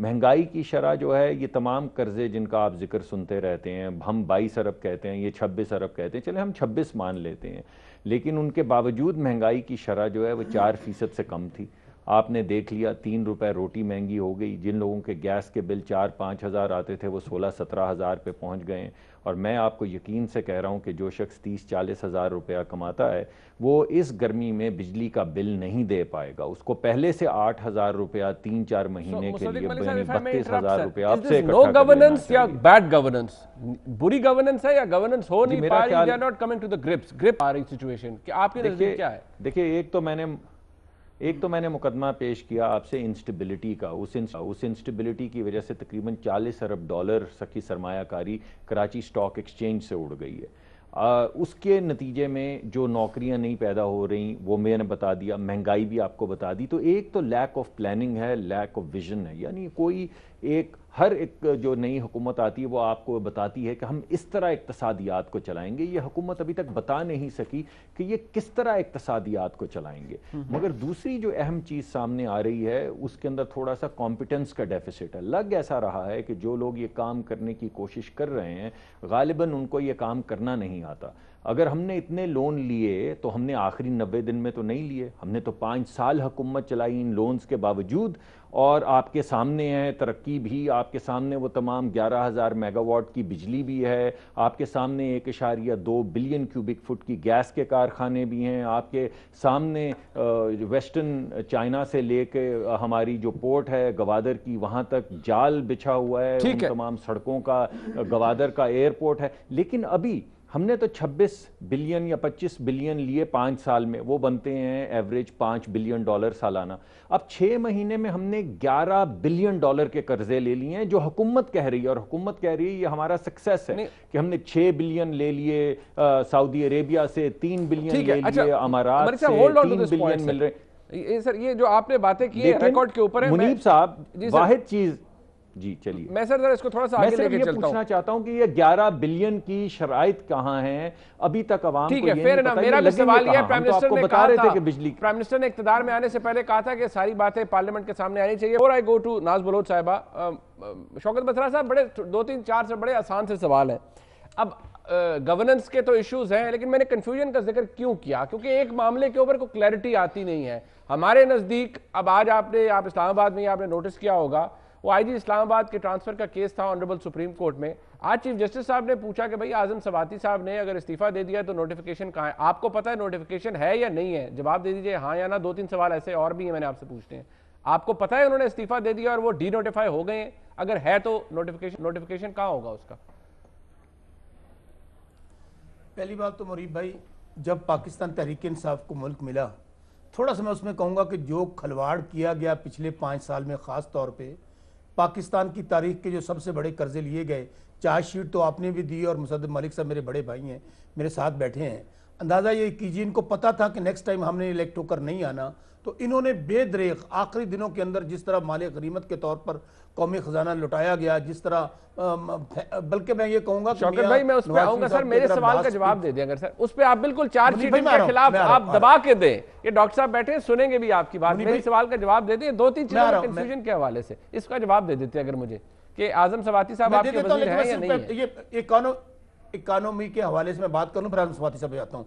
مہنگائی کی شرح جو ہے یہ تمام قرضے جن کا آپ ذکر سنتے رہتے ہیں، ہم 22 ارب کہتے ہیں، یہ 26 ارب کہتے ہیں، چلے ہم 26 مان لیتے ہیں، لیکن ان کے باوجود مہنگائی کی شرح جو ہے وہ 4% سے کم تھی۔ آپ نے دیکھ لیا 3 روپے روٹی مہنگی ہو گئی، جن لوگوں کے گیس کے بل 4-5 ہزار آتے تھے وہ 16-17 ہزار پہ پہنچ گئے ہیں۔ اور میں آپ کو یقین سے کہہ رہا ہوں کہ جو شخص 30-40 ہزار روپیہ کماتا ہے وہ اس گرمی میں بجلی کا بل نہیں دے پائے گا، اس کو پہلے سے 8 ہزار روپیہ 3-4 مہینے کے لیے 32 ہزار روپیہ آپ سے نو گورننس یا بیڈ گورننس، بری گورننس ہے یا گورننس ہو نہیں پا رہی، they are not coming to the grip آ رہی سچویشن کہ آپ کے نزدیک کیا ہے؟ دیکھیں ایک تو میں نے مقدمہ پیش کیا آپ سے انسٹیبلٹی کا، اس انسٹیبلٹی کی وجہ سے تقریباً 40 ارب ڈالر کی سرمایہ کاری کراچی سٹاک ایکسچینج سے اڑ گئی ہے۔ اس کے نتیجے میں جو نوکریاں نہیں پیدا ہو رہی وہ میں نے بتا دیا، مہنگائی بھی آپ کو بتا دی۔ تو ایک تو لیک آف پلاننگ ہے، لیک آف ویژن ہے، یعنی ہر ایک جو نئی حکومت آتی ہے وہ آپ کو بتاتی ہے کہ ہم اس طرح اقتصادیات کو چلائیں گے۔ یہ حکومت ابھی تک بتا نہیں سکی کہ یہ کس طرح اقتصادیات کو چلائیں گے۔ مگر دوسری جو اہم چیز سامنے آ رہی ہے اس کے اندر تھوڑا سا کمپیٹنس کا ڈیفیسٹ ہے۔ لگ ایسا رہا ہے کہ جو لوگ یہ کام کرنے کی کوشش کر رہے ہیں غالباً ان کو یہ کام کرنا نہیں آتا۔ اگر ہم نے اتنے لون لیے تو ہم نے آخری 90 دن میں تو نہیں لیے، ہم نے تو 5 سال حکومت چلائی ان لونز کے باوجود، اور آپ کے سامنے ہے ترقی بھی، آپ کے سامنے وہ تمام 11,000 میگا واٹ کی بجلی بھی ہے، آپ کے سامنے 1.2 بلین کیوبک فٹ کی گیس کے کارخانے بھی ہیں، آپ کے سامنے ویسٹرن چائنا سے لے کے ہماری جو پورٹ ہے گوادر کی وہاں تک جال بچھا ہوا ہے، ان تمام سڑکوں کا، گوادر کا ایئرپورٹ ہے۔ لیکن ابھی ہم نے تو 26 بلین یا 25 بلین لیے 5 سال میں، وہ بنتے ہیں ایوریج 5 بلین ڈالر سالانہ۔ اب 6 مہینے میں ہم نے 11 بلین ڈالر کے قرضے لے لیے ہیں، جو حکومت کہہ رہی ہے، اور حکومت کہہ رہی ہے یہ ہمارا سکسیس ہے کہ ہم نے 6 بلین لے لیے سعودی عربیہ سے، 3 بلین لے لیے امارات سے، 3 بلین مل رہے۔ سر یہ جو آپ نے باتیں کی ہیں ریکارڈ کے اوپر ہے، منیب صاحب واحد چیز جی چلیے میں سر ذرا اس کو تھوڑا سا آگے لے کے چلتا ہوں۔ میں صرف یہ پوچھنا چاہتا ہوں کہ یہ 11 بلین کی شرائط کہاں ہیں؟ ابھی تک عوام کو یہ نہیں پتا، میرا بھی سوال یہ ہے، ہم تو آپ کو بتا رہے تھے کہ بجلی، پرائم منسٹر نے اقتدار میں آنے سے پہلے کہا تھا کہ ساری باتیں پارلیمنٹ کے سامنے آنی چاہیے۔ اور آئی گو ٹو ناز بلوچ صاحبہ، شوکت بسرا صاحب، بڑے 2-3-4 سے بڑے آسان سے سوال ہیں۔ اب گورننس کے تو ایشوز ہیں، لیکن میں نے کنفیوژن کا ذکر کیوں کیا؟ کیونکہ ایک معاملے کے اوپر کوئی کلیئرٹی آتی نہیں ہے ہمارے نزدیک۔ اب آج آپ اسلام آباد میں آپ نے نوٹس کیا ہوگا، وہ آئی جی اسلام آباد کے ٹرانسفر کا کیس تھا آنریبل سپریم کورٹ میں۔ آج چیف جسٹس صاحب نے پوچھا کہ بھائی اعظم سواتی صاحب نے اگر استعفیٰ دے دیا تو نوٹیفیکیشن کہاں ہے؟ آپ کو پتا ہے نوٹیفیکیشن ہے یا نہیں ہے؟ جواب دے دیجئے ہاں یا نہ۔ 2-3 سوال ایسے اور بھی ہیں میں نے آپ سے پوچھتے ہیں۔ آپ کو پتا ہے انہوں نے استعفیٰ دے دیا اور وہ ڈی نوٹیفائی ہو گئے ہیں؟ اگر ہے تو نوٹیفیکیشن کہاں ہوگا اس کا؟ پہلی بات تو مریب بھائی، جب پاکستان تحریک انصاف کو ملک ملا، تھوڑا سا میں اس میں کہوں گا کہ جو کھلواڑ کیا گیا پچھلے 5 سال میں، خاص طور پہ پاکستان کی تاریخ کے جو سب سے بڑے قرضے لیے گئے، چارج شیٹ تو آپ نے بھی دی اور مصدق ملک صاحب میرے بڑے بھائی ہیں، میرے ساتھ بیٹھے ہیں، اندازہ یہ کیجیے ان کو پتا تھا کہ نیکسٹ ٹائم ہم نے الیکٹ ہو کر نہیں آنا، تو انہوں نے بے دریغ آخری دنوں کے اندر جس طرح مال غنیمت کے طور پر قومی خزانہ لٹایا گیا، جس طرح بلکہ میں یہ کہوں گا کہ شوکت بھائی میں اس پہ آؤں گا سر، میرے سوال کا جواب دے دیں اگر سر اس پہ آپ بالکل چارج شیٹ کے خلاف آپ دبا کے دیں، یہ ڈاکٹر صاحب بیٹھے ہیں سنیں گے بھی آپ کی بات، میری سوال کا جواب دے دیں۔ 2-3 چیزوں میں کنفیوژن کے حوالے سے اس کا جواب دے دیتے اگر مجھے، کہ اعظم سواتی صاحب آپ کے وزیر ہیں یا نہیں ہیں؟ یہ اکانومی کے حوالے سے میں بات کروں، پھر اعظم سواتی صاحب جاتا ہوں۔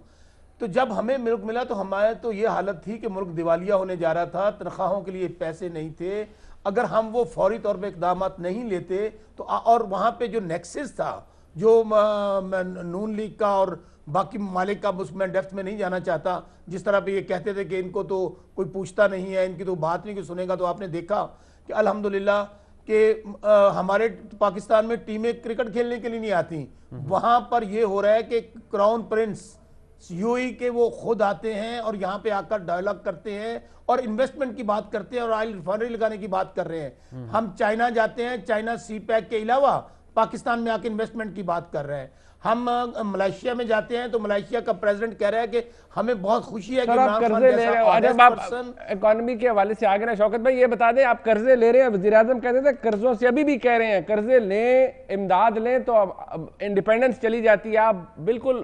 تو جب ہمیں ملک ملا تو ہمارے تو یہ حالت تھی کہ ملک دیوالیہ ہونے جا رہا تھا، تنخواہوں کے لیے پیسے نہیں تھے، اگر ہم وہ فوری طور پہ اقدامات نہیں لیتے تو، اور وہاں پہ جو نیکسس تھا جو نون لیگ کا اور باقی ممالک کا، اس میں ڈیپتھ میں نہیں جانا چاہتا، جس طرح پہ یہ کہتے تھے کہ ان کو تو کوئی پوچھتا نہیں ہے، ان کی تو بات نہیں کوئی سنے گا، تو آپ نے دیکھا کہ الحمدللہ کہ ہمارے پاکستان میں ٹیمیں کرکٹ کھیلنے کے لیے نہیں آتی، وہاں پر یہ ہو رہا ہے کہ کراؤن پرنس یو ای کے وہ خود آتے ہیں اور یہاں پہ آ کر ڈائیلاگ کرتے ہیں اور انویسٹمنٹ کی بات کرتے ہیں اور آئل ریفائنری لگانے کی بات کر رہے ہیں۔ ہم چائنا جاتے ہیں، چائنا سی پیک کے علاوہ پاکستان میں آ کے انویسٹمنٹ کی بات کر رہے ہیں۔ ہم ملائیشیا میں جاتے ہیں تو ملائیشیا کا پریزیڈنٹ کہہ رہا ہے کہ ہمیں بہت خوشی ہے کہ آپ قرضے لے رہے ہیں۔ جب آپ اکانومی کے حوالے سے آگے نا شوکت بھائی یہ بتا دیں، آپ قرضے لے رہے ہیں، وزیر اعظم کہتے تھے قرضوں سے، ابھی بھی کہہ رہے ہیں قرضے لیں، امداد لیں تو انڈیپینڈنس چلی جاتی ہے، آپ بالکل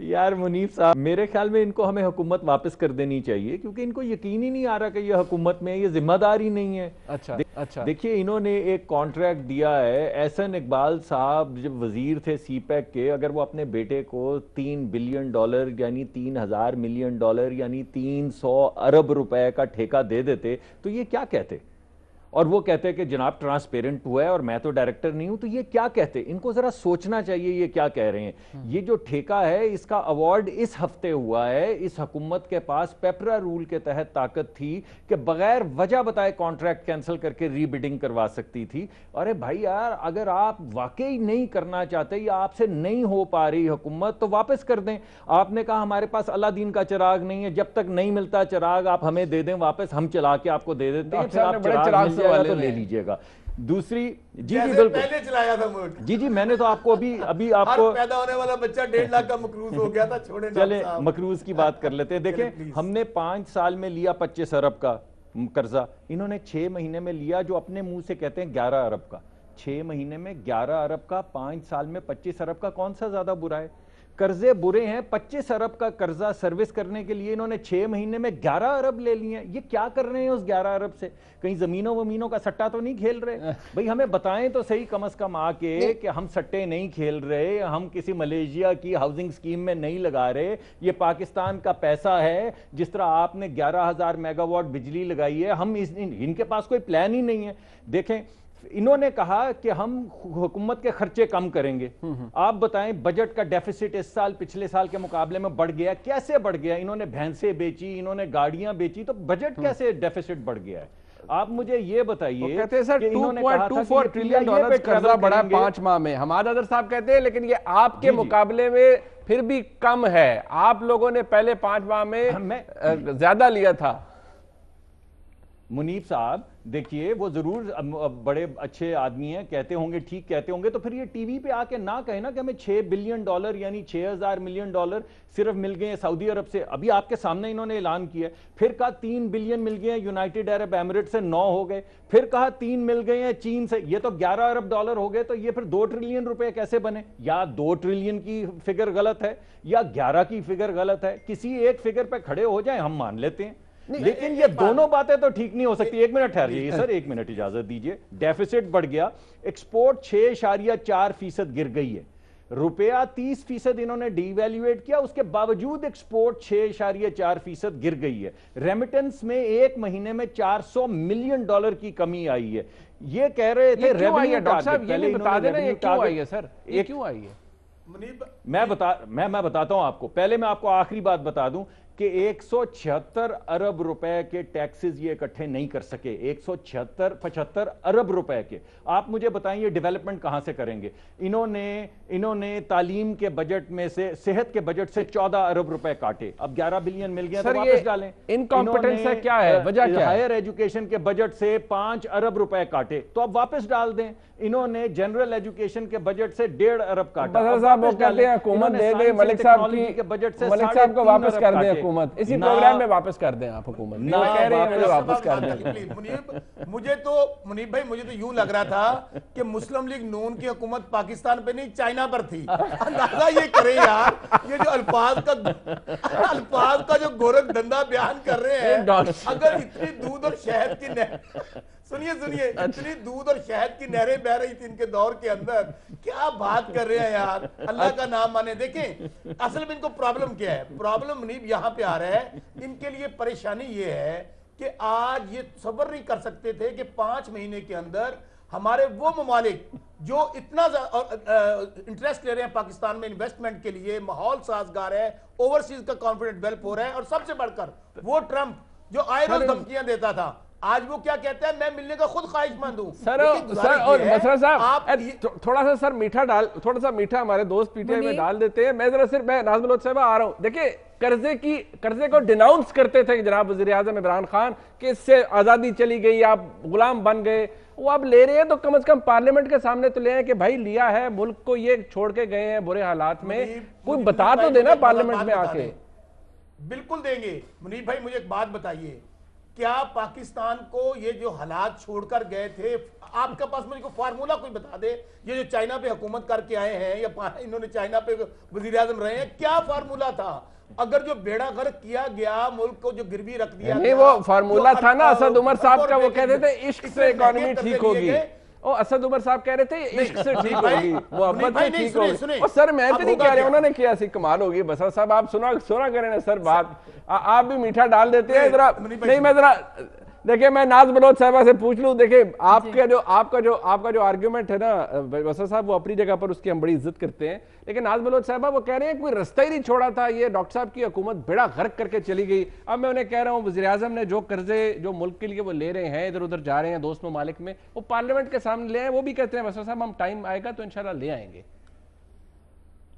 یار منیف صاحب میرے خیال میں ان کو ہمیں حکومت واپس کر دینی چاہیے کیونکہ ان کو یقین ہی نہیں آ رہا کہ یہ حکومت میں یہ ذمہ دار ہی نہیں ہے. اچھا دیکھیے انہوں نے ایک کانٹریکٹ دیا ہے. احسن اقبال صاحب جب وزیر تھے سی پیک کے, اگر وہ اپنے بیٹے کو $3 بلین یعنی 3000 ملین ڈالر یعنی 300 ارب روپے کا ٹھیکہ دے دیتے تو یہ کیا کہتے؟ اور وہ کہتے کہ جناب ٹرانسپیرنٹ ہوا ہے اور میں تو ڈائریکٹر نہیں ہوں, تو یہ کیا کہتے؟ ان کو ذرا سوچنا چاہیے یہ کیا کہہ رہے ہیں. یہ جو ٹھیکہ ہے اس کا ایوارڈ اس ہفتے ہوا ہے. اس حکومت کے پاس پیپرا رول کے تحت طاقت تھی کہ بغیر وجہ بتائے کانٹریکٹ کینسل کر کے ری بڈنگ کروا سکتی تھی. ارے بھائی یار, اگر آپ واقعی نہیں کرنا چاہتے یا آپ سے نہیں ہو پا رہی حکومت تو واپس کر دیں. آپ نے کہا ہمارے پاس اللہ دین کا چراغ نہیں ہے, جب تک نہیں ملتا چراغ آپ ہمیں دے دیں واپس, ہم چلا کے آپ کو دے دیتے ہیں, پھر آپ چراغ مل جائے گا تو لے لیجئے گا. دوسری جی بالکل پہلے چلایا تھا ملک. جی میں نے تو آپ کو ابھی آپ ہر کو پیدا ہونے والا بچہ 1.5 لاکھ کا مقروض ہو گیا تھا. چھوڑے چلے مقروض کی بات کر لیتے ہیں. دیکھیں ہم نے 5 سال میں لیا 25 ارب کا قرضہ, انہوں نے 6 مہینے میں لیا جو اپنے منہ سے کہتے ہیں 11 ارب کا. 6 مہینے میں 11 ارب کا, 5 سال میں 25 ارب کا, کون سا زیادہ برا ہے؟ قرضے برے ہیں. 25 ارب کا قرضہ سروس کرنے کے لیے انہوں نے 6 مہینے میں 11 ارب لے لیے ہیں. یہ کیا کر رہے ہیں اس 11 ارب سے؟ کہیں زمینوں ومینوں کا سٹا تو نہیں کھیل رہے؟ بھئی ہمیں بتائیں تو صحیح کم از کم آ کے کہ ہم سٹے نہیں کھیل رہے, ہم کسی ملیشیا کی ہاؤسنگ سکیم میں نہیں لگا رہے, یہ پاکستان کا پیسہ ہے. جس طرح آپ نے 11,000 میگا واٹ بجلی لگائی ہے, ہم ان کے پاس کوئی پلان ہی نہیں ہے. دیکھیں انہوں نے کہا کہ ہم حکومت کے خرچے کم کریں گے. آپ بتائیں بجٹ کا ڈیفیسٹ اس سال پچھلے سال کے مقابلے میں بڑھ گیا. کیسے بڑھ گیا؟ انہوں نے بھینسیں بیچی, انہوں نے گاڑیاں بیچی, تو بجٹ کیسے ڈیفیسٹ بڑھ گیا ہے؟ آپ مجھے یہ بتائیے کہتے ہیں سر کہ انہوں نے کہا تھا 2.24 ٹریلین ڈالر قرضہ بڑھا 5 ماہ میں. حماد حیدر صاحب کہتے ہیں لیکن یہ آپ کے مقابلے میں پھر بھی کم ہے, آپ لوگوں نے پہلے 5 ماہ میں زیادہ لیا تھا. منیب صاحب دیکھیے وہ ضرور بڑے اچھے آدمی ہیں, کہتے ہوں گے, ٹھیک کہتے ہوں گے, تو پھر یہ ٹی وی پہ آ کے نہ کہیں نا کہ ہمیں $6 بلین یعنی 6,000 ملین ڈالر صرف مل گئے ہیں سعودی عرب سے. ابھی آپ کے سامنے انہوں نے اعلان کیا, پھر کہا 3 بلین مل گئے ہیں یونائٹڈ عرب ایمریٹ سے, 9 ہو گئے, پھر کہا 3 مل گئے ہیں چین سے, یہ تو 11 ارب ڈالر ہو گئے. تو یہ پھر 2 ٹریلین روپے کیسے بنے؟ یا 2 ٹریلین کی فگر غلط ہے یا 11 کی فگر غلط ہے. کسی ایک فگر پہ کھڑے ہو جائیں, ہم مان لیتے ہیں, لیکن یہ دونوں باتیں تو ٹھیک نہیں ہو سکتی. 1 منٹ ٹھہریے سر, 1 منٹ اجازت دیجئے. ڈیفیسٹ بڑھ گیا, ایکسپورٹ 6.4% گر گئی ہے, روپیہ 30% انہوں نے ڈی ویلیویٹ کیا, اس کے باوجود ایکسپورٹ 6.4% گر گئی ہے. ریمیٹنس میں 1 مہینے میں $400 ملین کی کمی آئی ہے. یہ کہہ رہے تھے ریونیو ڈاکٹر صاحب یہ نہیں بتا دینا یہ کیوں آئی ہے سر, یہ کیوں آئی ہے؟ میں بتاتا ہوں آپ کو. پہلے میں آپ کو آخری بات بتا دوں کہ 176 ارب روپے کے ٹیکسز یہ اکٹھے نہیں کر سکے. 75 ارب روپے کے. آپ مجھے بتائیں یہ ڈیولپمنٹ کہاں سے کریں گے؟ انہوں نے تعلیم کے بجٹ میں سے, صحت کے بجٹ سے 14 ارب روپے کاٹے. اب 11 بلین مل گیا تو واپس ڈالیں. انکمپیٹنس ہے کیا ہے, وجہ کیا ہے؟ ہائر ایجوکیشن کے بجٹ سے 5 ارب روپے کاٹے تو اب واپس ڈال دیں. انہوں نے جنرل ایجوکیشن کے بجٹ سے 1.5 ارب کاٹا. بذر صاحب وہ کہتے ہیں حکومت دے دے, ملک صاحب کو واپس کر دیں حکومت, اسی پروگرام میں واپس کر دیں آپ حکومت. کہہ رہے ہیں واپس کر دیں. مجھے تو یوں لگ رہا تھا کہ مسلم لیگ نون کی حکومت پاکستان پہ نہیں چائنا پر تھی. اندازہ یہ کریں یار, یہ جو الفاظ کا جو گورکھ دھندا بیان کر رہے ہیں, اگر اتنی دودھ اور شہد کی سنیے اتنی دودھ اور شہد کی نہریں بہ رہی تھی ان کے دور کے اندر, کیا بات کر رہے ہیں یار, اللہ کا نام مانے. دیکھیں اصل میں ان کو پرابلم کیا ہے, پرابلم منیب یہاں پہ آ رہا ہے. ان کے لیے پریشانی یہ ہے کہ آج یہ صبر نہیں کر سکتے تھے کہ 5 مہینے کے اندر ہمارے وہ ممالک جو اتنا انٹرسٹ لے رہے ہیں پاکستان میں انویسٹمنٹ کے لیے, ماحول سازگار ہے, اوورسیز کا کانفیڈنٹ ڈیولپ ہو رہا ہے, اور سب سے بڑھ کر وہ ٹرمپ جو آئے روز دھمکیاں دیتا تھا, آج وہ کیا کہتا ہے, میں ملنے کا خود خواہش مند ہوں. سر اور مسرر صاحب تھوڑا سا سر تھوڑا سا میٹھا ہمارے دوست پی ٹی آئی میں ڈال دیتے ہیں. میں ذرا صرف میں ناظم الہدی صاحب آ رہا ہوں. دیکھیں قرضے کو ڈیناؤنس کرتے تھے جناب وزیر اعظم عمران خان کہ اس سے آزادی چلی گئی, آپ غلام بن گئے. وہ آپ لے رہے ہیں تو کم از کم پارلیمنٹ کے سامنے تو لے ہیں کہ بھائی لیا ہے, ملک کو یہ چھوڑ کے گئے ہیں برے حالات میں, کوئی بتا تو دینا پارلیمنٹ میں آ کے. بالکل دیں گے. منیب بھائی مجھے ایک بات بتائیے, کیا پاکستان کو یہ جو حالات چھوڑ کر گئے تھے، آپ کے پاس مجھے کوئی فارمولا کوئی بتا دے، یہ جو چائنا پہ حکومت کر کے آئے ہیں یا انہوں نے چائنا پہ وزیر اعظم رہے ہیں، کیا فارمولا تھا؟ اگر جو بیڑا غرق کیا گیا، ملک کو جو گروی رکھ دیا نہیں، وہ فارمولا تھا نا اسد عمر صاحب کا، وہ کہتے تھے عشق سے اکانومی ٹھیک ہوگی. اسد عمر صاحب کہہ رہے تھے عشق سے ٹھیک ہوگی، محبت سے ٹھیک ہوگی. سر میں تو نہیں کہہ رہے، انہوں نے کیا سی کمال ہوگی. بسرا صاحب آپ سنا کریں نا سر، بات آپ بھی میٹھا ڈال دیتے ہیں ذرا. نہیں میں ذرا دیکھیں، میں ناز بلوچ صاحبہ سے پوچھ لوں. دیکھیں آپ کا جو آرگیومنٹ ہے نا بسرا صاحب، وہ اپنی جگہ پر اس کی ہم بڑی عزت کرتے ہیں، لیکن ناز بلوچ صاحبہ وہ کہہ رہے ہیں کوئی رستہ ہی نہیں چھوڑا تھا، یہ ڈاکٹر صاحب کی حکومت بیڑا غرق کر کے چلی گئی. اب میں انہیں کہہ رہا ہوں وزیر اعظم نے جو قرضے جو ملک کے لیے وہ لے رہے ہیں، ادھر ادھر جا رہے ہیں دوست ممالک میں، وہ پارلیمنٹ کے سامنے لے آئیں. وہ بھی کہتے ہیں بسرا صاحب ہم ٹائم آئے گا تو انشاءاللہ لے آئیں گے.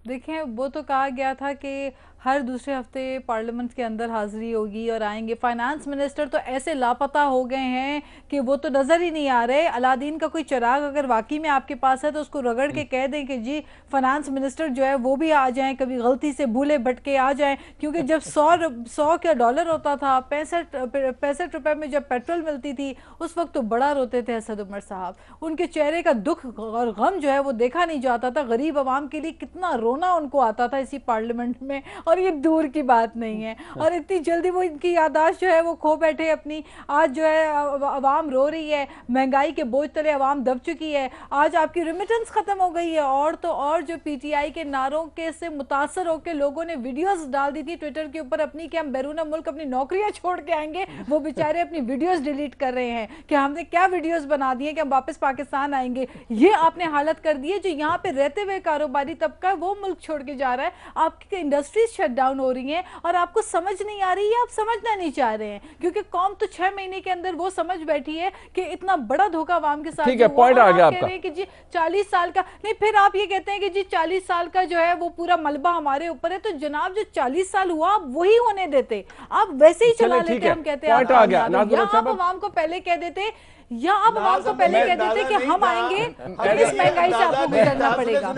دیکھیں وہ تو کہا گیا تھا کہ ہر دوسرے ہفتے پارلیمنٹ کے اندر حاضری ہوگی اور آئیں گے. فائنانس منسٹر تو ایسے لاپتہ ہو گئے ہیں کہ وہ تو نظر ہی نہیں آ رہے. علادین کا کوئی چراغ اگر واقعی میں آپ کے پاس ہے تو اس کو رگڑ کے کہہ دیں کہ جی فائنانس منسٹر جو ہے وہ بھی آ جائیں، کبھی غلطی سے بھولے بھٹکے آ جائیں. کیونکہ جب 100 کا ڈالر ہوتا تھا، 65 روپے میں جب پیٹرول ملتی تھی، اس وقت تو بڑا روتے تھے اسد عمر صاحب. ان کے چہرے کا دکھ اور غم جو ہے وہ دیکھا نہیں جاتا تھا. غریب عوام کے لیے کتنا رونا ان کو آتا تھا اسی پارلیمنٹ میں، اور یہ دور کی بات نہیں ہے. اور اتنی جلدی وہ ان کی یادداشت جو ہے وہ کھو بیٹھے اپنی. آج جو ہے عوام رو رہی ہے، مہنگائی کے بوجھ تلے عوام دب چکی ہے. آج آپ کی ریمیٹنس ختم ہو گئی ہے. اور تو اور جو پی ٹی آئی کے نعروں کے سے متاثر ہو کے لوگوں نے ویڈیوز ڈال دی تھی ٹویٹر کے اوپر اپنی کہ ہم بیرون ملک اپنی نوکریاں چھوڑ کے آئیں گے، وہ بیچارے اپنی ویڈیوز ڈیلیٹ کر رہے ہیں کہ ہم نے کیا ویڈیوز بنا دی ہیں کہ ہم واپس پاکستان آئیں گے. یہ آپ نے حالت کر دی ہے. جو یہاں پہ رہتے ہوئے کاروباری طبقہ وہ ملک چھوڑ کے جا رہا ہے. آپ کی انڈسٹریز شٹ ڈاؤن ہو رہی ہیں اور آپ کو سمجھ نہیں آ رہی ہے، آپ سمجھنا نہیں چاہ رہے ہیں. کیونکہ قوم تو 6 مہینے کے اندر وہ سمجھ بیٹھی ہے کہ اتنا بڑا دھوکہ عوام کے ساتھ. ٹھیک ہے، پوائنٹ آ گیا آپ کا. کہ جی 40 سال کا نہیں، پھر آپ یہ کہتے ہیں کہ جی 40 سال کا جو ہے وہ پورا ملبہ ہمارے اوپر ہے. تو جناب جو 40 سال ہوا آپ وہی ہونے دیتے، آپ ویسے ہی چلا لیتے. ہم کہتے ہیں یا آپ عوام کو پہلے کہہ دیتے، یا آپ عوام کو پہلے کہہ دیتے کہ ہم آئیں گے، اس مہنگائی سے آپ کو گزرنا پڑے گا.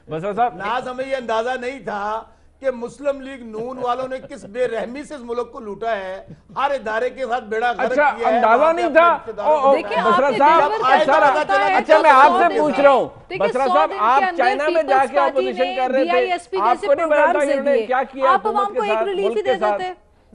بسرا صاحب ناز ہمیں یہ اندازہ نہیں تھا کہ مسلم لیگ نون والوں نے کس بے رحمی سے اس ملک کو لوٹا ہے، ہر ادارے کے ساتھ بیڑا غرق کیا ہے. اچھا اندازہ نہیں تھا. بسرا صاحب اچھا میں آپ سے پوچھ رہا ہوں، بسرا صاحب آپ چائنا میں جا کے اپوزیشن کر رہے تھے، آپ کو نہیں پتا تھا انہوں نے کیا کیا حکومت کے ساتھ، ملک کے ساتھ؟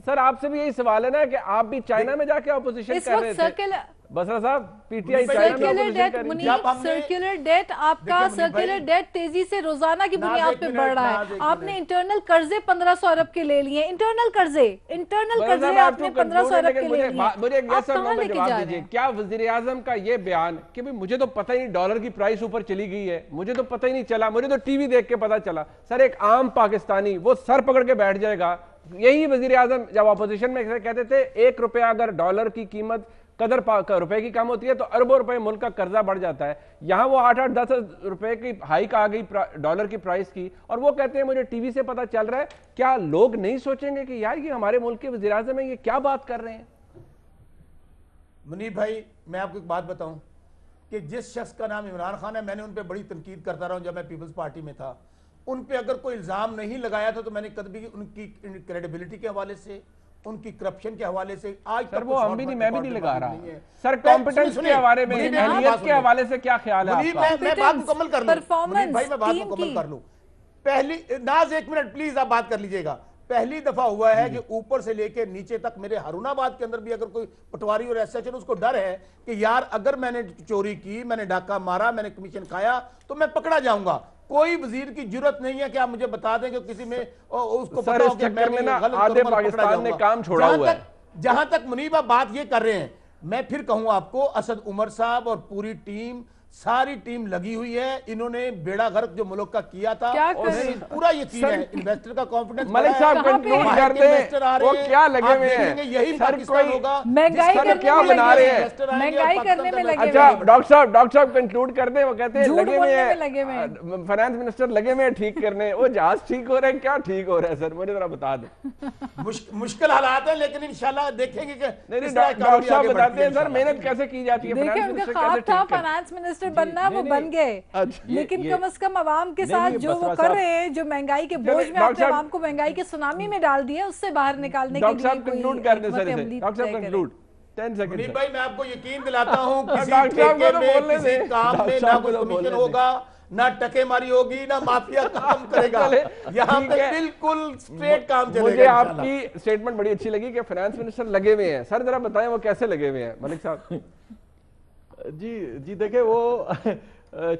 سر آپ سے بھی یہی سوال ہے نا کہ آپ بھی چائنا میں جا کے اپوزیشن کر رہے تھے. بسرا صاحب پی ٹی آئی چائنا میں اپوزیشن کر رہی ہے. سرکولر ڈیٹ آپ کا سرکولر ڈیٹ تیزی سے روزانہ کی بنیاد پہ بڑھ رہا ہے. آپ نے انٹرنل قرضے 1500 ارب کے لے لیے. انٹرنل قرضے آپ نے 1500 ارب کے لے لیے. مجھے ایک یس اور نو میں جواب دیجئے. کیا وزیر اعظم کا یہ بیان کہ مجھے تو پتہ ہی نہیں ڈالر کی پرائس اوپر چلی گئی ہے، مجھے تو پتہ ہی نہیں چلا، مجھے تو ٹی وی دیکھ کے پتہ چلا. سر ایک عام پاکستانی وہ سر پکڑ کے بیٹھ جائے گا. یہی وزیر اعظم جب اپوزیشن میں کہتے تھے 1 روپیہ اگر ڈالر کی قیمت قدر روپے کی کم ہوتی ہے تو اربوں روپے ملک کا قرضہ بڑھ جاتا ہے. یہاں وہ 8-10 روپے کی ہائیک آ گئی ڈالر کی پرائس کی، اور وہ کہتے ہیں مجھے ٹی وی سے پتہ چل رہا ہے. کیا لوگ نہیں سوچیں گے کہ یار یہ ہمارے ملک کے وزیر اعظم ہیں، یہ کیا بات کر رہے ہیں؟ منیب بھائی میں آپ کو ایک بات بتاؤں کہ جس شخص کا نام عمران خان ہے، میں نے ان پہ بڑی تنقید کرتا رہا ہوں. جب میں پیپلز پارٹی میں تھا ان پہ اگر کوئی الزام نہیں لگایا تھا تو میں نے کبھی ان کی کریڈیبلٹی کے حوالے سے، ان کی کرپشن کے حوالے سے آج سر وہ ہم بھی نہیں، میں بھی نہیں لگا رہا. سر کمپٹنس کے حوالے میں، اہلیت کے حوالے سے کیا خیال ہے آپ کا؟ میں بات مکمل کر لوں منیب بھائی، میں بات مکمل کر لوں. پہلی ناز 1 منٹ پلیز آپ بات کر لیجئے گا. پہلی دفعہ ہوا ہے کہ اوپر سے لے کے نیچے تک میرے ہارون آباد کے اندر بھی اگر کوئی پٹواری اور ایسا اس کو ڈر ہے کہ یار اگر میں نے چوری کی، میں نے ڈاکہ مارا، میں نے کمیشن کھایا تو میں پکڑا جاؤں گا. کوئی وزیر کی جرت نہیں ہے کہ آپ مجھے بتا دیں کہ کسی میں اس کو پتا ہو کہ میں آدھے پاکستان نے کام چھوڑا ہوا ہے. جہاں تک منیبہ بات یہ کر رہے ہیں، میں پھر کہوں آپ کو اسد عمر صاحب اور پوری ٹیم، ساری ٹیم لگی ہوئی ہے. انہوں نے بیڑا غرق جو ملک کا کیا تھا، پورا یقین ہے انویسٹر کا کانفیڈنس. ملک صاحب کنکلوڈ کر دیں وہ کیا لگے ہوئے ہیں، یہی پاکستان ہوگا. مہنگائی کیا بنا رہے ہیں، مہنگائی کرنے میں لگے. اچھا ڈاکٹر صاحب کنکلوڈ کر دیں. وہ کہتے ہیں لگے ہوئے ہیں، فائنانس منسٹر لگے ہوئے ہیں ٹھیک کرنے. وہ جہاز ٹھیک ہو رہے ہیں، کیا ٹھیک ہو رہا ہے سر مجھے ذرا بتا دیں. مشکل حالات ہیں لیکن انشاءاللہ دیکھیں گے کہ ڈاکٹر صاحب بتاتے ہیں سر محنت کیسے کی جاتی ہے. دیکھیں ان کا خواب تھا فائنانس منسٹر منسٹر بننا وہ بن گئے، لیکن کم از کم عوام کے ساتھ جو وہ کر رہے ہیں، جو مہنگائی کے بوجھ میں آپ نے عوام کو مہنگائی کے سونامی میں ڈال دیا، اس سے باہر نکالنے کے لیے کوئی حکمت عملی طے کرے۔ منیب بھائی میں آپ کو یقین دلاتا ہوں کسی ٹھیکے میں کسی کام میں نہ کوئی کمیشن ہوگا، نہ ٹکے ماری ہوگی، نہ مافیا کام کرے گا، یہاں پہ بالکل سٹریٹ کام چلے گا۔ مجھے آپ کی سٹیٹمنٹ بڑی اچھی لگی کہ فائنانس منسٹر لگے ہوئے ہیں، سر ذرا بتائیں وہ کیسے لگے ہوئے ہیں ملک صاحب؟ جی دیکھیں وہ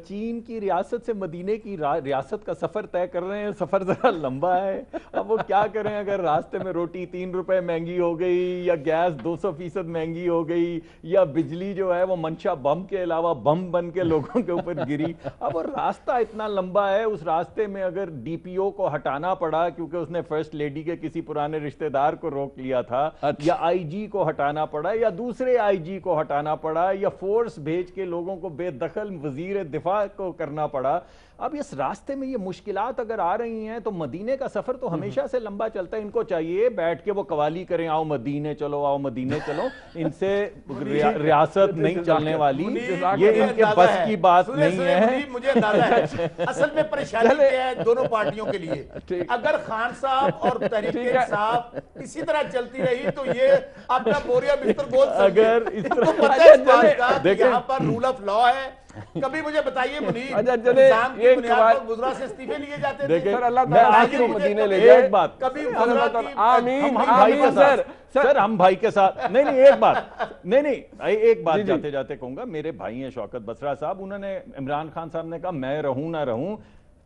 چین کی ریاست سے مدینے کی ریاست کا سفر طے کر رہے ہیں، سفر ذرا لمبا ہے، اب وہ کیا کریں اگر راستے میں روٹی 3 روپے مہنگی ہو گئی، یا گیس 200% مہنگی ہو گئی، یا بجلی جو ہے وہ منشا بم کے علاوہ بم بن کے لوگوں کے اوپر گری، اب وہ راستہ اتنا لمبا ہے، اس راستے میں اگر ڈی پی او کو ہٹانا پڑا کیونکہ اس نے فرسٹ لیڈی کے کسی پرانے رشتہ دار کو روک لیا تھا، یا آئی جی کو ہٹانا پڑا، یا دوسرے آئی جی کو ہٹانا پڑا، یا فورس بھیج کے لوگوں کو بے دخل وزیر دفاع کو کرنا پڑا، اب اس راستے میں یہ مشکلات اگر آ رہی ہیں تو مدینے کا سفر تو ہمیشہ سے لمبا چلتا ہے، ان کو چاہیے بیٹھ کے وہ قوالی کریں، آؤ مدینے چلو، آؤ مدینے چلو، ان سے ریاست نہیں چلنے والی، یہ ان کے بس کی بات نہیں ہے۔ مجھے اندازہ ہے اصل میں پریشانی کیا ہے دونوں پارٹیوں کے لیے، اگر خان صاحب اور تحریک انصاف اسی طرح چلتی رہی تو یہ اپنا بوریا بستر گول اگر اس طرح یہاں پر رول آف لا ہے۔ کبھی مجھے بتائیے منیب، نظام کی بنیاد پر وزراء سے استعفے لیے جاتے تھے، سر اللہ تعالیٰ مدینے لے جائے، ایک بات کبھی وزراء کی آمین سر ہم بھائی کے ساتھ نہیں ایک بات نہیں ایک بات جاتے جاتے کہوں گا، میرے بھائی ہیں شوکت بسرا صاحب، انہوں نے عمران خان صاحب نے کہا میں رہوں نہ رہوں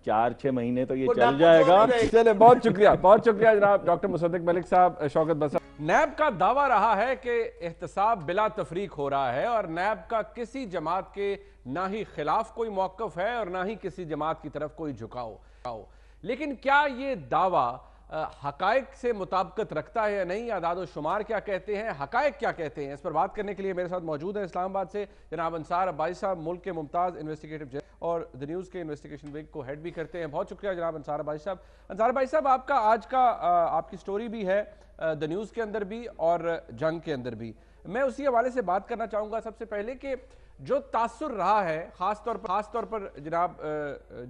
4-6 مہینے تو یہ چل جائے گا۔ چلے بہت شکریہ جناب ڈاکٹر مصدق ملک صاحب، شوکت بسرا۔ نیب کا دعویٰ رہا ہے کہ احتساب بلا تفریق ہو رہا ہے اور نیب کا کسی جماعت کے نہ ہی خلاف کوئی موقف ہے اور نہ ہی کسی جماعت کی طرف کوئی جھکاؤ، لیکن کیا یہ دعویٰ حقائق سے مطابقت رکھتا ہے یا نہیں؟ اعداد و شمار کیا کہتے ہیں، حقائق کیا کہتے ہیں؟ اس پر بات کرنے کے لیے میرے ساتھ موجود ہیں اسلام آباد سے جناب انصار عباسی صاحب، ملک کے ممتاز انویسٹیگیٹو جج اور دی نیوز کے انویسٹیگیشن ونگ کو ہیڈ بھی کرتے ہیں۔ بہت شکریہ جناب انصار عباسی صاحب۔ انصار عباسی صاحب، آپ کا آج کا آپ کی سٹوری بھی ہے دی نیوز کے اندر بھی اور جنگ کے اندر بھی، میں اسی حوالے سے بات کرنا چاہوں گا سب سے پہلے کہ جو تاثر رہا ہے خاص طور پر جناب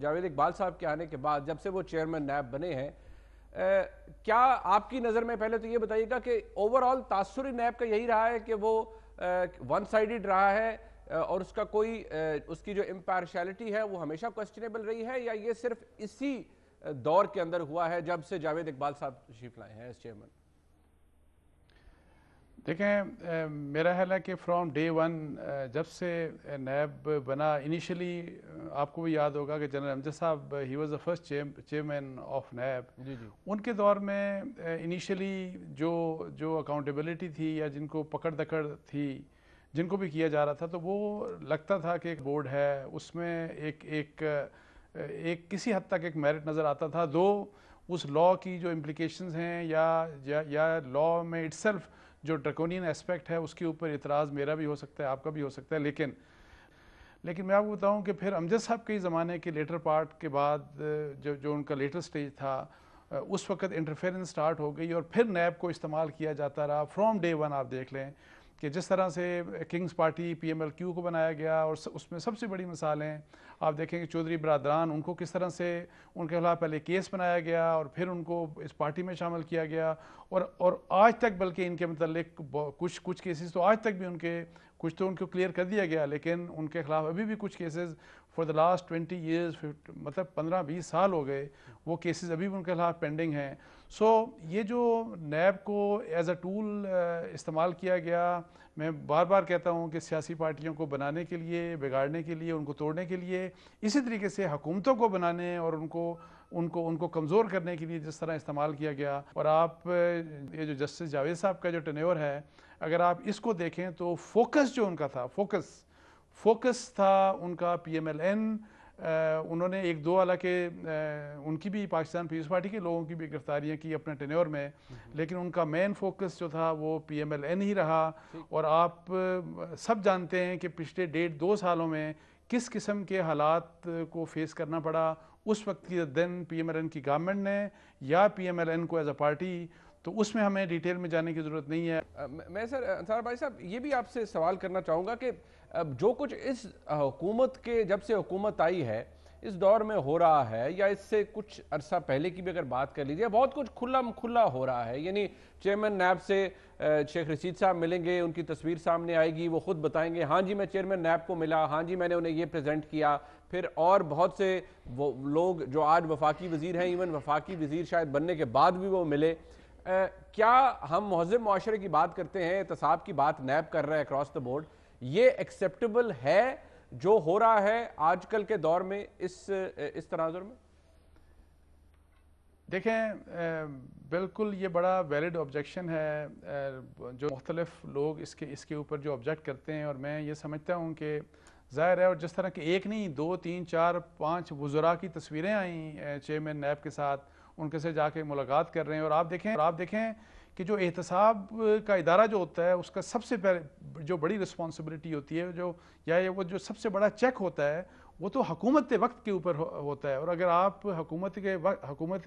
جاوید اقبال صاحب کے آنے کے بعد جب سے وہ چیئرمین نیب بنے ہیں، کیا آپ کی نظر میں پہلے تو یہ بتائیے گا کہ اوورآل تاثر نیب کا یہی رہا ہے کہ وہ ون سائیڈڈ رہا ہے اور اس کا کوئی اس کی جو امپارشیلٹی ہے وہ ہمیشہ کوسچنیبل رہی ہے، یا یہ صرف اسی دور کے اندر ہوا ہے جب سے جاوید اقبال صاحب تشریف لائے ہیں ایز چیئرمین؟ دیکھیں میرا خیال ہے کہ فرام ڈے ون جب سے نیب بنا، انیشلی آپ کو بھی یاد ہوگا کہ general Amjad sahab he was the first chairman of NAB, ان کے دور میں انیشلی جو اکاؤنٹیبلٹی تھی یا جن کو پکڑ دکڑ تھی جن کو بھی کیا جا رہا تھا، تو وہ لگتا تھا کہ ایک بورڈ ہے، اس میں ایک کسی حد تک ایک میرٹ نظر آتا تھا، دو اس لا کی جو امپلیکیشنز ہیں یا لا میں اٹ سیلف جو ڈرکونین اسپیکٹ ہے اس کے اوپر اعتراض میرا بھی ہو سکتا ہے، آپ کا بھی ہو سکتا ہے، لیکن میں آپ کو بتاؤں کہ پھر امجد صاحب کے زمانے کے لیٹر پارٹ کے بعد جو ان کا لیٹر سٹیج تھا، اس وقت انٹرفیرنس سٹارٹ ہو گئی اور پھر نیب کو استعمال کیا جاتا رہا فرام ڈے ون۔ آپ دیکھ لیں کہ جس طرح سے kings party P M L Q کو بنایا گیا، اور اس میں سب سے بڑی مثالیں آپ دیکھیں کہ چودھری برادران، ان کو کس طرح سے ان کے خلاف پہلے کیس بنایا گیا اور پھر ان کو اس پارٹی میں شامل کیا گیا، اور آج تک بلکہ ان کے متعلق کچھ کیسز تو آج تک بھی کچھ تو ان کو کلیئر کر دیا گیا، لیکن ان کے خلاف ابھی بھی کچھ cases for the last 20 years, مطلب 15-20 سال ہو گئے، وہ کیسز ابھی بھی ان کے خلاف پینڈنگ ہیں۔ سو یہ جو نیب کو ایز اے ٹول استعمال کیا گیا، میں بار بار کہتا ہوں کہ سیاسی پارٹیوں کو بنانے کے لیے، بگاڑنے کے لیے، ان کو توڑنے کے لیے، اسی طریقے سے حکومتوں کو بنانے اور ان کو کمزور کرنے کے لیے جس طرح استعمال کیا گیا۔ اور آپ یہ جو جسٹس جاوید صاحب کا جو ٹینیور ہے، اگر آپ اس کو دیکھیں تو فوکس جو ان کا تھا، فوکس تھا ان کا پی ایم ایل این، انہوں نے 1-2 حالانکہ ان کی بھی پاکستان پیپلز پارٹی کے لوگوں کی بھی گرفتاریاں کی اپنے ٹینیور میں، لیکن ان کا مین فوکس جو تھا وہ پی ایم ایل این ہی رہا۔ اور آپ سب جانتے ہیں کہ پچھلے 1.5-2 سالوں میں کس قسم کے حالات کو فیس کرنا پڑا اس وقت کی دن پی ایم ایل این کی گورنمنٹ نے یا پی ایم ایل این کو ایز اے پارٹی۔ تو اس میں ہمیں ڈیٹیل میں جانے کی ضرورت نہیں ہے۔ میں سر انصار بھائی صاحب یہ بھی آپ سے سوال کرنا چاہوں گا کہ جو کچھ اس حکومت کے جب سے حکومت آئی ہے اس دور میں ہو رہا ہے یا اس سے کچھ عرصہ پہلے کی بھی اگر بات کر لیجیے، بہت کچھ کھلا ہو رہا ہے، یعنی چیئرمین نیب سے شیخ رشید صاحب ملیں گے، ان کی تصویر سامنے آئے گی، وہ خود بتائیں گے ہاں جی میں چیئرمین نیب کو ملا، ہاں جی میں نے انہیں یہ پریزنٹ کیا، پھر اور بہت سے وہ لوگ جو آج وفاقی وزیر ہیں، ایون وفاقی وزیر شاید بننے کے بعد بھی وہ ملے۔ کیا ہم مہذب معاشرے کی بات کرتے ہیں، احتساب کی بات نیب کر رہا ہے اکراس دا بورڈ، یہ ایکسیپٹیبل ہے جو ہو رہا ہے آج کل کے دور میں اس تناظر میں؟ دیکھیں بالکل یہ بڑا ویلڈ آبجیکشن ہے، جو مختلف لوگ اس کے اوپر جو آبجیکٹ کرتے ہیں، اور میں یہ سمجھتا ہوں کہ ظاہر ہے، اور جس طرح کہ ایک نہیں 2 3 4 5 وزراء کی تصویریں آئیں چیئرمین نیب کے ساتھ، ان کے سے جا کے ملاقات کر رہے ہیں، اور آپ دیکھیں کہ جو احتساب کا ادارہ جو ہوتا ہے اس کا سب سے پہلے جو بڑی رسپانسبلٹی ہوتی ہے وہ جو سب سے بڑا چیک ہوتا ہے وہ تو حکومت وقت کے اوپر ہوتا ہے، اور اگر آپ حکومت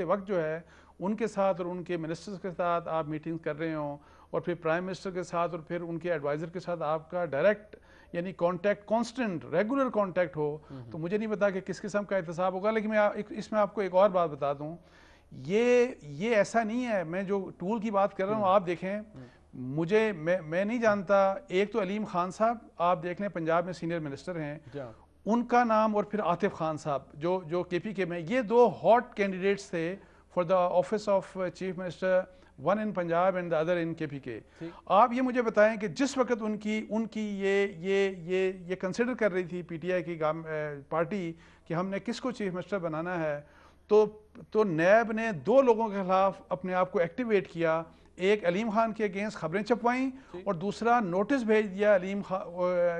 وقت جو ہے ان کے ساتھ اور ان کے منسٹرز کے ساتھ آپ میٹنگ کر رہے ہوں، اور پھر پرائم منسٹر کے ساتھ اور پھر ان کے ایڈوائزر کے ساتھ آپ کا ڈائریکٹ یعنی کانٹیکٹ کانسٹنٹ ریگولر کانٹیکٹ ہو، تو مجھے نہیں پتا کہ کس قسم کا احتساب ہوگا۔ لیکن میں اس میں آپ کو ایک اور بات بتا دوں، یہ ایسا نہیں ہے، میں جو ٹول کی بات کر رہا ہوں آپ دیکھیں، میں نہیں جانتا، ایک تو علیم خان صاحب آپ دیکھ لیں پنجاب میں سینئر منسٹر ہیں، ان کا نام، اور پھر عاطف خان صاحب جو کے پی کے میں، یہ 2 ہاٹ کینڈیڈیٹس تھے for the office of chief minister, one in Punjab and the other in K P کے۔ آپ یہ مجھے بتائیں کہ جس وقت ان کی یہ کنسیڈر کر رہی تھی پی ٹی آئی کی پارٹی کہ ہم نے کس کو چیف منسٹر بنانا ہے، تو نیب نے 2 لوگوں کے خلاف اپنے آپ کو ایکٹیویٹ کیا، ایک علیم خان کے اگینسٹ خبریں چھپوائیں، اور دوسرا نوٹس بھیج دیا علیم خان،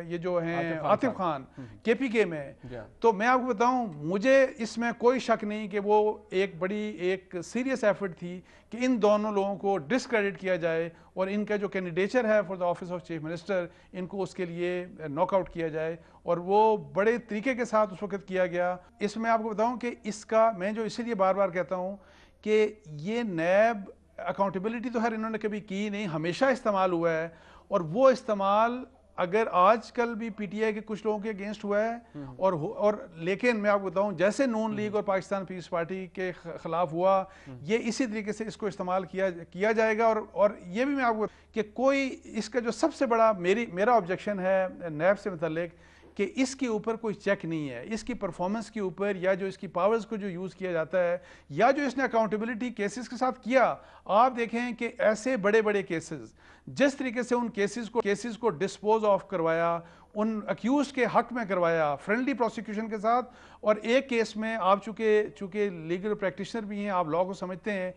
یہ جو ہیں عاطف خان کے پی کے میں۔ تو میں آپ کو بتاؤں، مجھے اس میں کوئی شک نہیں کہ وہ ایک سیریس ایفرٹ تھی کہ ان دونوں لوگوں کو ڈسکریڈٹ کیا جائے، اور ان کا جو کینڈیڈیچر ہے for the office of chief minister, ان کو اس کے لیے ناک آؤٹ کیا جائے، اور وہ بڑے طریقے کے ساتھ اس وقت کیا گیا۔ اس میں آپ کو بتاؤں کہ اس کا میں جو اسی لیے بار بار کہتا ہوں کہ یہ نیب اکاؤنٹیبلٹی تو انہوں نے کبھی کی نہیں، ہمیشہ استعمال ہوا ہے، اور وہ استعمال اگر آج کل بھی پی ٹی آئی کے کچھ لوگوں کے اگینسٹ ہوا ہے، اور لیکن میں آپ کو بتاؤں جیسے نون لیگ اور پاکستان پیپلز پارٹی کے خلاف ہوا، یہ اسی طریقے سے اس کو استعمال کیا جائے گا، اور یہ بھی میں آپ کو کہ کوئی اس کا جو سب سے بڑا میرا آبجیکشن ہے نیب سے متعلق کہ اس کے اوپر کوئی چیک نہیں ہے، اس کی پرفارمنس کے اوپر، یا جو اس کی پاورز کو جو یوز کیا جاتا ہے، یا جو اس نے اکاؤنٹیبلٹی کیسز کے ساتھ کیا۔ آپ دیکھیں کہ ایسے بڑے کیسز، جس طریقے سے ان کیسز کو ڈسپوز آف کروایا، ان اکیوز کے حق میں کروایا فرینڈلی پروسیکیوشن کے ساتھ، اور ایک کیس میں آپ چونکہ لیگل پریکٹیشنر بھی ہیں، آپ لاء کو سمجھتے ہیں،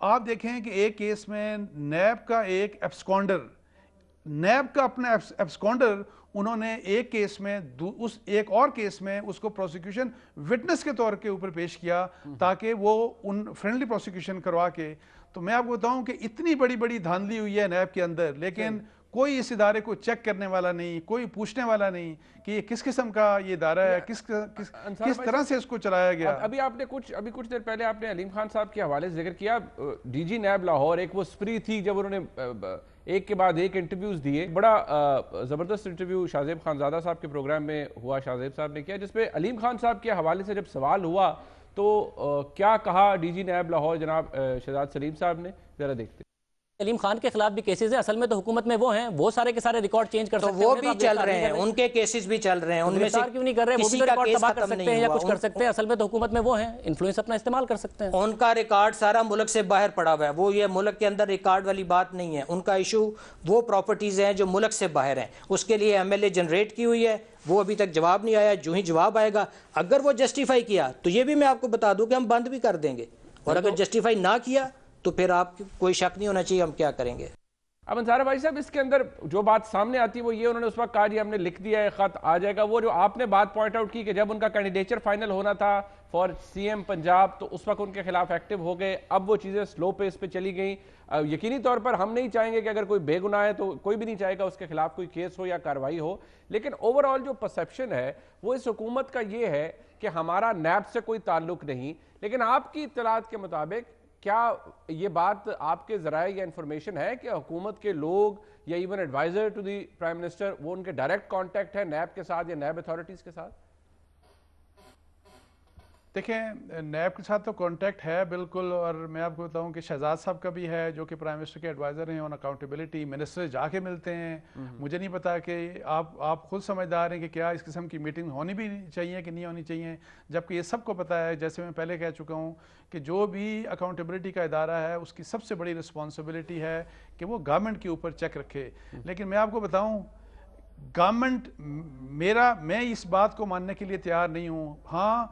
آپ دیکھیں کہ ایک کیس میں نیب کا ایک ایبسکونڈر، نیب کا اپنا ایبسکونڈر، انہوں نے ایک کیس میں ایک اور کیس میں اس کو پروسیکیوشن وٹنس کے طور کے اوپر پیش کیا تاکہ وہ ان فرینڈلی پروسیکیوشن کروا کے۔ تو میں آپ کو بتاؤں کہ اتنی بڑی دھاندلی ہوئی ہے نیب کے اندر، لیکن کوئی اس ادارے کو چیک کرنے والا نہیں، کوئی پوچھنے والا نہیں کہ یہ کس قسم کا یہ ادارہ ہے، کس طرح سے اس کو چلایا گیا۔ ابھی کچھ دیر پہلے آپ نے علیم خان صاحب کے حوالے سے ذکر کیا، ڈی جی نیب لاہور ایک وہ سپری تھی جب انہوں نے ایک کے بعد ایک انٹرویوز دیے، بڑا زبردست انٹرویو شاہزیب خانزادہ صاحب کے پروگرام میں ہوا، شاہزیب صاحب نے کیا، جس پہ علیم خان صاحب کے حوالے سے جب سوال ہوا تو کیا کہا ڈی جی نیب لاہور جناب شہزاد سلیم صاحب نے، ذرا دیکھتے ہیں۔ علیم خان کے خلاف بھی کیسز ہیں، اصل میں تو حکومت میں وہ ہیں، وہ سارے کے سارے ریکارڈ چینج کر سکتے ہیں، وہ بھی چل رہے ہیں، ان کے کیسز بھی چل رہے ہیں، ان میں سے کیوں نہیں کر رہے، وہ بھی ریکارڈ تباہ کر سکتے ہیں یا کچھ کر سکتے ہیں، اصل میں تو حکومت میں وہ ہیں، انفلوئنس اپنا استعمال کر سکتے ہیں۔ ان کا ریکارڈ سارا ملک سے باہر پڑا ہوا ہے، وہ یہ ملک کے اندر ریکارڈ والی بات نہیں ہے، ان کا ایشو وہ پراپرٹیز ہیں جو ملک سے باہر ہیں، اس کے لیے ایم ایل اے جنریٹ کی ہوئی ہے، وہ ابھی تک جواب نہیں آیا، جو ہی جواب آئے گا اگر وہ جسٹیفائی کیا تو یہ بھی میں آپ کو بتا دوں کہ ہم بند بھی کر دیں گے، اور اگر جسٹیفائی نہ کیا تو پھر آپ کوئی شک نہیں ہونا چاہیے ہم کیا کریں گے۔ اب انصار بھائی صاحب اس کے اندر جو بات سامنے آتی ہے وہ یہ، انہوں نے اس وقت کہا جی ہم نے لکھ دیا ہے، خط آ جائے گا، وہ جو آپ نے بات پوائنٹ آؤٹ کی کہ جب ان کا کینڈیڈیچر فائنل ہونا تھا فار سی ایم پنجاب تو اس وقت ان کے خلاف ایکٹیو ہو گئے، اب وہ چیزیں سلو پیس پہ چلی گئیں۔ یقینی طور پر ہم نہیں چاہیں گے کہ اگر کوئی بے گناہ ہے تو کوئی بھی نہیں چاہے گا اس کے خلاف کوئی کیس ہو یا کارروائی ہو، لیکن اوور آل جو پرسیپشن ہے وہ اس حکومت کا یہ ہے کہ ہمارا نیب سے کوئی تعلق نہیں، لیکن آپ کی اطلاعات کے مطابق کیا یہ بات آپ کے ذرائع یا انفارمیشن ہے کہ حکومت کے لوگ یا even adviser to the prime minister وہ ان کے ڈائریکٹ کانٹیکٹ ہے نیب کے ساتھ یا نیب اتھارٹیز کے ساتھ؟ دیکھیں نیب کے ساتھ تو کانٹیکٹ ہے بالکل، اور میں آپ کو بتاؤں کہ شہزاد صاحب کا بھی ہے جو کہ پرائم منسٹر کے ایڈوائزر ہیں آن اکاؤنٹیبلٹی، منسٹر جا کے ملتے ہیں. مجھے نہیں پتا کہ آپ خود سمجھدار ہیں کہ کیا اس قسم کی میٹنگ ہونی بھی چاہیے کہ نہیں ہونی چاہیے، جبکہ یہ سب کو پتا ہے، جیسے میں پہلے کہہ چکا ہوں کہ جو بھی اکاؤنٹیبلٹی کا ادارہ ہے اس کی سب سے بڑی رسپانسبلٹی ہے کہ وہ گورنمنٹ کے اوپر چیک رکھے. لیکن میں آپ کو بتاؤں گورنمنٹ میں اس بات کو ماننے کے لیے تیار نہیں ہوں. ہاں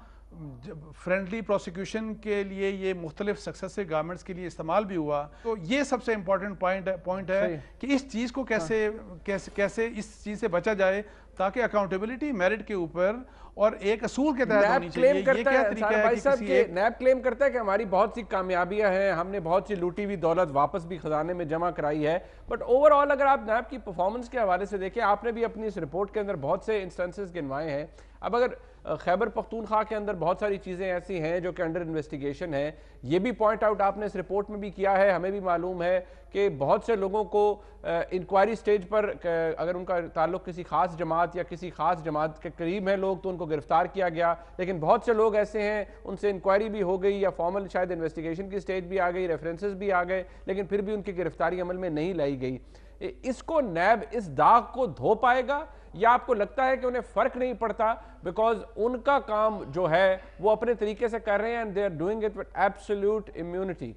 فرینڈلی پروسیکیوشن کے لیے یہ مختلف سکسیسو گورنمنٹس کے لیے استعمال بھی ہوا، تو یہ سب سے امپورٹنٹ پوائنٹ ہے کہ اس چیز کو کیسے اس چیز سے بچا جائے تاکہ اکاؤنٹیبلٹی میرٹ کے اوپر اور ایک اصول کے تحت ہونی چاہیے. یہ کیا طریقہ ہے کہ نیب کلیم کرتا ہے کہ ہماری بہت سی کامیابیاں ہیں، ہم نے بہت سی لوٹی ہوئی دولت واپس بھی خزانے میں جمع کرائی ہے، بٹ اوور آل اگر آپ نیب کی پرفارمنس کے حوالے سے دیکھیں، آپ نے بھی اپنی اس رپورٹ کے اندر بہت سے انسٹنسز گنوائے ہیں. اب اگر خیبر پختونخوا کے اندر بہت ساری چیزیں ایسی ہیں جو کہ انڈر انویسٹیگیشن ہیں، یہ بھی پوائنٹ آؤٹ آپ نے اس رپورٹ میں بھی کیا ہے. ہمیں بھی معلوم ہے کہ بہت سے لوگوں کو انکوائری سٹیج پر اگر ان کا تعلق کسی خاص جماعت یا کسی خاص جماعت کے قریب ہے لوگ تو ان کو گرفتار کیا گیا، لیکن بہت سے لوگ ایسے ہیں ان سے انکوائری بھی ہو گئی یا فارمل شاید انویسٹیگیشن کی سٹیج بھی آ گئی، ریفرنسز بھی آ گئے، لیکن پھر بھی ان کی گرفتاری عمل میں نہیں لائی گئی. اس کو نیب اس داغ کو دھو پائے گا یا آپ کو لگتا ہے کہ انہیں فرق نہیں پڑتا بیکاز ان کا کام جو ہے وہ اپنے طریقے سے کر رہے ہیں and they are doing it with absolute immunity؟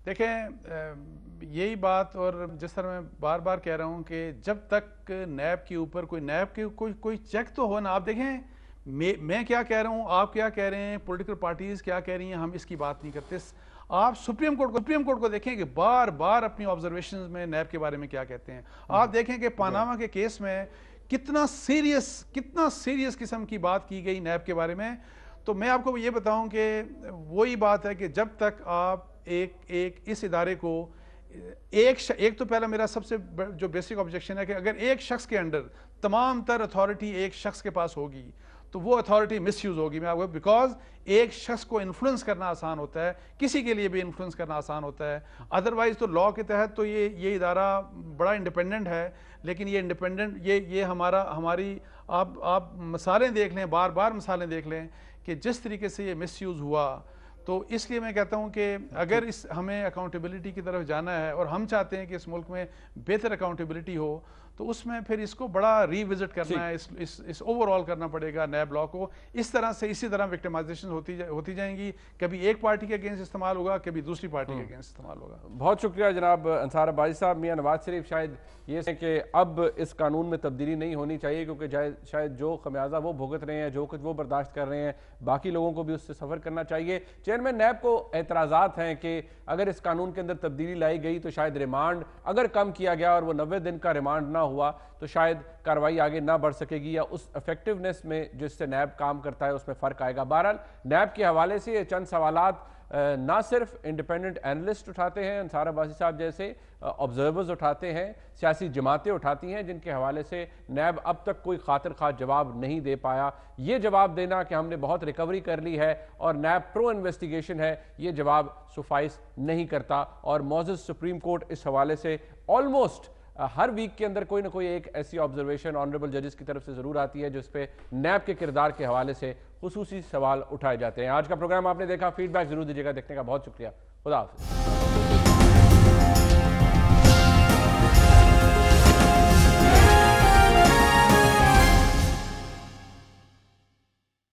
دیکھیں یہی بات، اور جس طرح میں بار بار کہہ رہا ہوں کہ جب تک نیب کے اوپر کوئی چیک تو ہو نا. آپ دیکھیں میں کیا کہہ رہا ہوں، آپ کیا کہہ رہے ہیں، پولیٹیکل پارٹیز کیا کہہ رہی ہیں، ہم اس کی بات نہیں کرتے. آپ سپریم کورٹ کو دیکھیں کہ بار بار اپنی آبزرویشنز میں نیب کے بارے میں کیا کہتے ہیں. آپ دیکھیں کہ پاناما کے کیس میں کتنا سیریس قسم کی بات کی گئی نیب کے بارے میں. تو میں آپ کو یہ بتاؤں کہ وہی بات ہے کہ جب تک آپ ایک اس ادارے کو ایک تو پہلا میرا سب سے جو بیسک آبجیکشن ہے کہ اگر ایک شخص کے انڈر تمام تر اتھارٹی ایک شخص کے پاس ہوگی تو وہ اتھارٹی مس یوز ہوگی. میں آپ کو بیکاز ایک شخص کو انفلوئنس کرنا آسان ہوتا ہے، کسی کے لیے بھی انفلوئنس کرنا آسان ہوتا ہے. ادروائز تو لاء کے تحت تو یہ ادارہ بڑا انڈیپینڈنٹ ہے، لیکن یہ انڈیپینڈنٹ یہ ہماری آپ مثالیں دیکھ لیں، بار بار مثالیں دیکھ لیں کہ جس طریقے سے یہ مس یوز ہوا. تو اس لیے میں کہتا ہوں کہ اگر ہمیں اکاؤنٹیبلٹی کی طرف جانا ہے اور ہم چاہتے ہیں کہ اس ملک میں بہتر اکاؤنٹیبلٹی ہو تو اس میں پھر اس کو بڑا ری وزٹ کرنا ہے، اس اوور آل کرنا پڑے گا نیب لاء کو. اس طرح سے اسی طرح وکٹمائزیشن ہوتی جائیں گی، کبھی ایک پارٹی کے اگینسٹ استعمال ہوگا، کبھی دوسری پارٹی کے اگینسٹ استعمال ہوگا. بہت شکریہ جناب انصار عباسی صاحب. میاں نواز شریف شاید یہ ہے کہ اب اس قانون میں تبدیلی نہیں ہونی چاہیے کیونکہ شاید جو خمیازہ وہ بھگت رہے ہیں، جو کچھ وہ برداشت کر رہے ہیں، باقی لوگوں کو بھی اس سے سفر کرنا چاہیے. چیئرمین نیب کو اعتراضات ہیں کہ اگر اس قانون کے اندر تبدیلی لائی گئی تو شاید ریمانڈ اگر کم کیا گیا اور وہ 90 دن کا ریمانڈ نہ ہوا تو شاید کارروائی آگے نہ بڑھ سکے گی یا اس افیکٹونیس میں جس سے نیب کام کرتا ہے اس میں فرق آئے گا. بہرحال نیب کے حوالے سے یہ چند سوالات نہ صرف انڈیپینڈنٹ اینالسٹ اٹھاتے ہیں، انصار عباسی صاحب جیسے آبزرورز اٹھاتے ہیں، سیاسی جماعتیں اٹھاتی ہیں، جن کے حوالے سے نیب اب تک کوئی خاطر خواہ جواب نہیں دے پایا. یہ جواب دینا کہ ہم نے بہت ریکوری کر لی ہے اور نیب پرو انویسٹیگیشن ہے، یہ جواب سفائس نہیں کرتا. اور معزز سپریم کورٹ اس حوالے سے آلموسٹ ہر ویک کے اندر کوئی نہ کوئی ایک ایسی آبزرویشن آنریبل ججز کی طرف سے ضرور آتی ہے جس پہ نیب کے کردار کے حوالے سے خصوصی سوال اٹھائے جاتے ہیں. آج کا پروگرام آپ نے دیکھا، فیڈ بیک ضرور دیجیے گا. دیکھنے کا بہت شکریہ. خدا حافظ.